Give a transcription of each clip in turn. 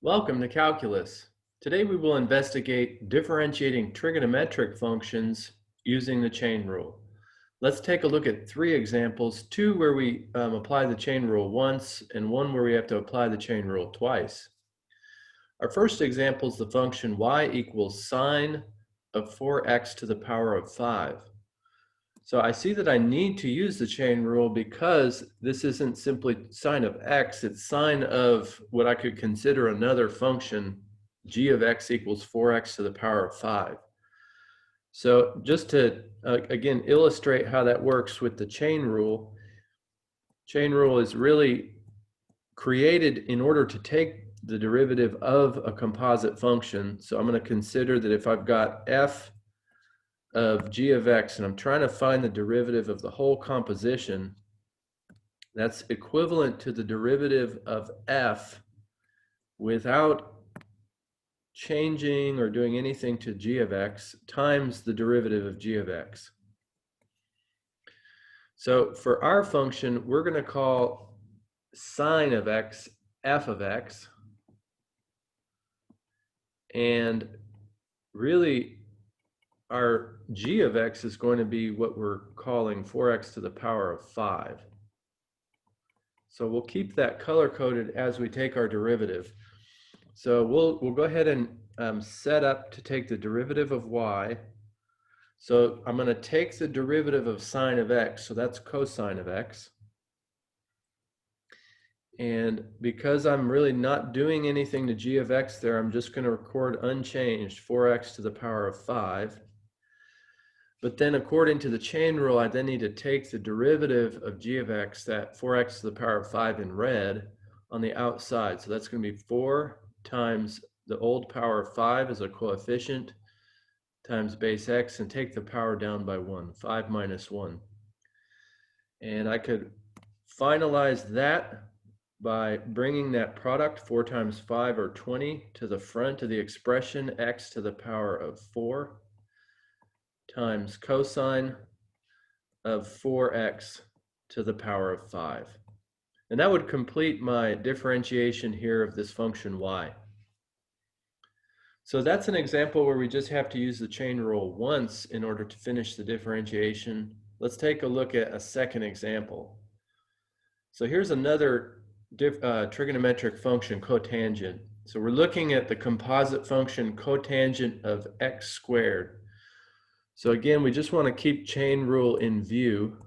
Welcome to Calculus. Today we will investigate differentiating trigonometric functions using the chain rule. Let's take a look at three examples, two where we apply the chain rule once and one where we have to apply the chain rule twice. Our first example is the function y equals sine of 4x to the power of 5. So I see that I need to use the chain rule because this isn't simply sine of x, it's sine of what I could consider another function, g of x equals 4x to the power of 5. So just to, again, illustrate how that works with the chain rule is really created in order to take the derivative of a composite function. So I'm going to consider that if I've got f of g of x, and I'm trying to find the derivative of the whole composition, that's equivalent to the derivative of f without changing or doing anything to g of x times the derivative of g of x. So for our function, we're going to call sine of x f of x, and really our g of x is going to be what we're calling 4x to the power of 5. So we'll keep that color-coded as we take our derivative. So we'll go ahead and set up to take the derivative of y. So I'm going to take the derivative of sine of x, so that's cosine of x. And because I'm really not doing anything to g of x there, I'm just going to record unchanged 4x to the power of 5. But then according to the chain rule, I then need to take the derivative of g of x, that 4x to the power of 5 in red, on the outside. So that's going to be 4 times the old power of 5 as a coefficient times base x, and take the power down by 1, 5 minus 1. And I could finalize that by bringing that product, 4 times 5 or 20, to the front of the expression, x to the power of 4 times cosine of 4x to the power of 5. And that would complete my differentiation here of this function y. So that's an example where we just have to use the chain rule once in order to finish the differentiation. Let's take a look at a second example. So here's another trigonometric function, cotangent. So we're looking at the composite function cotangent of x squared. So again, we just want to keep chain rule in view.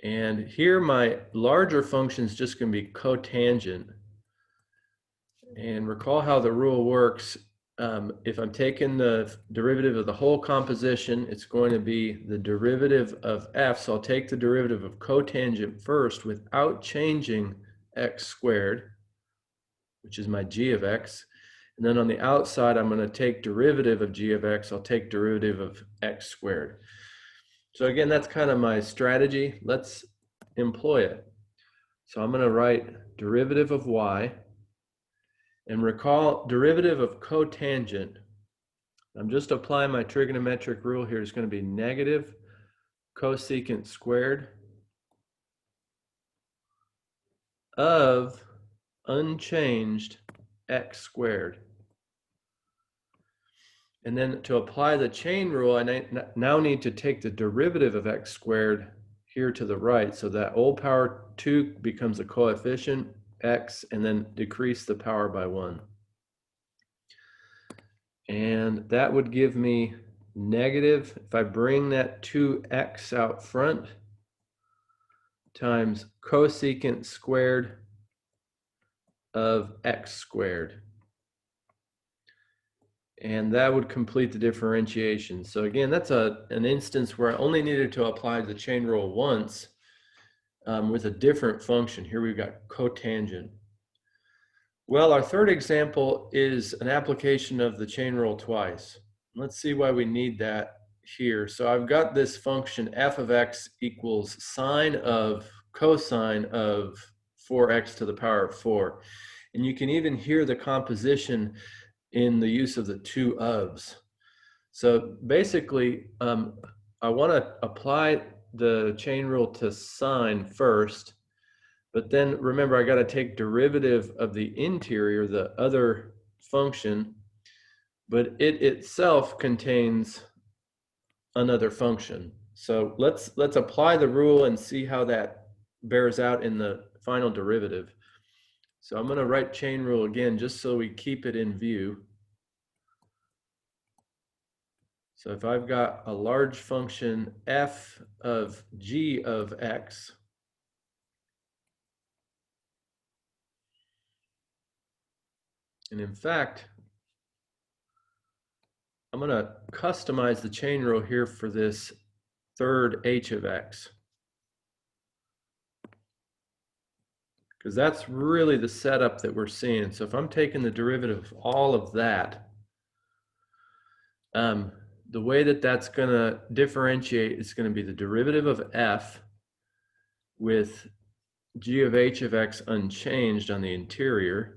And here my larger function is just going to be cotangent. And recall how the rule works. If I'm taking the derivative of the whole composition, it's going to be the derivative of f. So I'll take the derivative of cotangent first without changing x squared, which is my g of x. And then on the outside, I'm going to take derivative of g of x. I'll take derivative of x squared. So again, that's kind of my strategy. Let's employ it. So I'm going to write derivative of y. And recall, derivative of cotangent, I'm just applying my trigonometric rule here, is going to be negative cosecant squared of unchanged x squared. And then to apply the chain rule, I now need to take the derivative of x squared here to the right. So that old power 2 becomes a coefficient, x, and then decrease the power by 1. And that would give me negative, if I bring that 2x out front, times cosecant squared of x squared. And that would complete the differentiation. So again, that's an instance where I only needed to apply the chain rule once with a different function. Here we've got cotangent. Well, our third example is an application of the chain rule twice. Let's see why we need that here. So I've got this function f of x equals sine of cosine of 4x to the power of 4. And you can even hear the composition in the use of the two ofs. So basically, I want to apply the chain rule to sine first, But then remember, I got to take derivative of the interior, the other function, but it itself contains another function. So let's apply the rule and see how that bears out in the final derivative. So I'm going to write chain rule again just so we keep it in view. So if I've got a large function f of g of x, and in fact, I'm going to customize the chain rule here for this third h of x, because that's really the setup that we're seeing. So if I'm taking the derivative of all of that, the way that that's going to differentiate is going to be the derivative of f with g of h of x unchanged on the interior,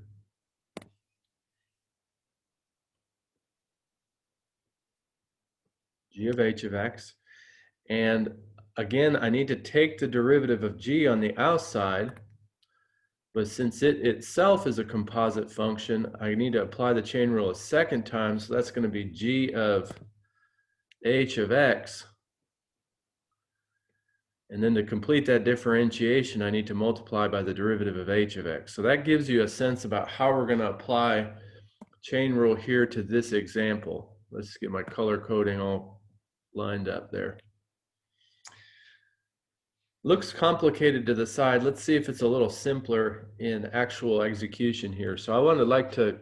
g of h of x, and again I need to take the derivative of g on the outside, but since it itself is a composite function, I need to apply the chain rule a second time, so that's going to be g of h of x. And then to complete that differentiation, I need to multiply by the derivative of h of x. So that gives you a sense about how we're going to apply chain rule here to this example. Let's get my color coding all lined up there. Looks complicated to the side. Let's see if it's a little simpler in actual execution here. So I would like to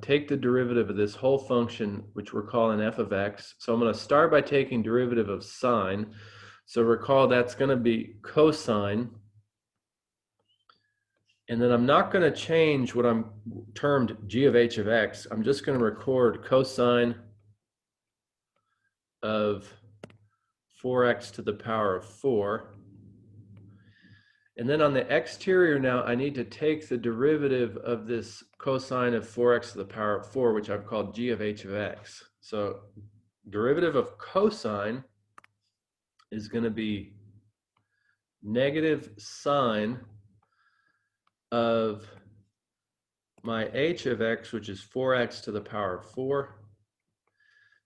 take the derivative of this whole function, which we're calling f of x. So I'm going to start by taking derivative of sine. So recall that's going to be cosine. And then I'm not going to change what I'm termed g of h of x. I'm just going to record cosine of 4x to the power of 4. And then on the exterior now, I need to take the derivative of this cosine of 4x to the power of 4, which I've called g of h of x. So derivative of cosine is going to be negative sine of my h of x, which is 4x to the power of 4.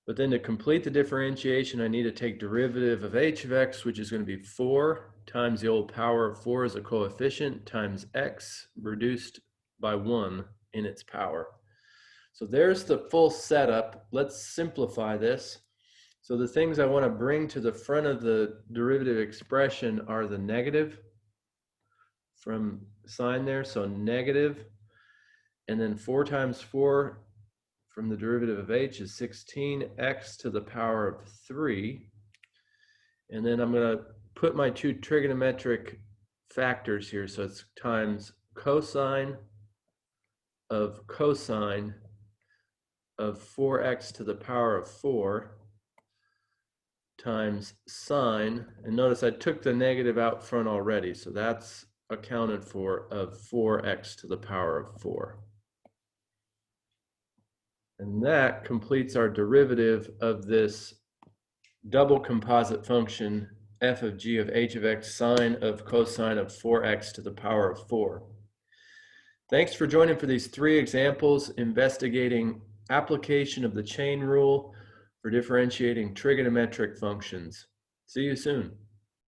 But then to complete the differentiation, I need to take derivative of h of x, which is going to be 4 times the old power of 4 as a coefficient times x reduced by 1 in its power. So there's the full setup. Let's simplify this. So the things I want to bring to the front of the derivative expression are the negative from sine there, so negative, and then 4 times 4 from the derivative of h is 16x to the power of 3. And then I'm going to put my two trigonometric factors here, so it's times cosine of 4x to the power of 4 times sine, and notice I took the negative out front already, so that's accounted for, of 4x to the power of 4. And that completes our derivative of this double composite function f of g of h of x sine of cosine of 4x to the power of 4. Thanks for joining for these 3 examples investigating application of the chain rule for differentiating trigonometric functions. See you soon.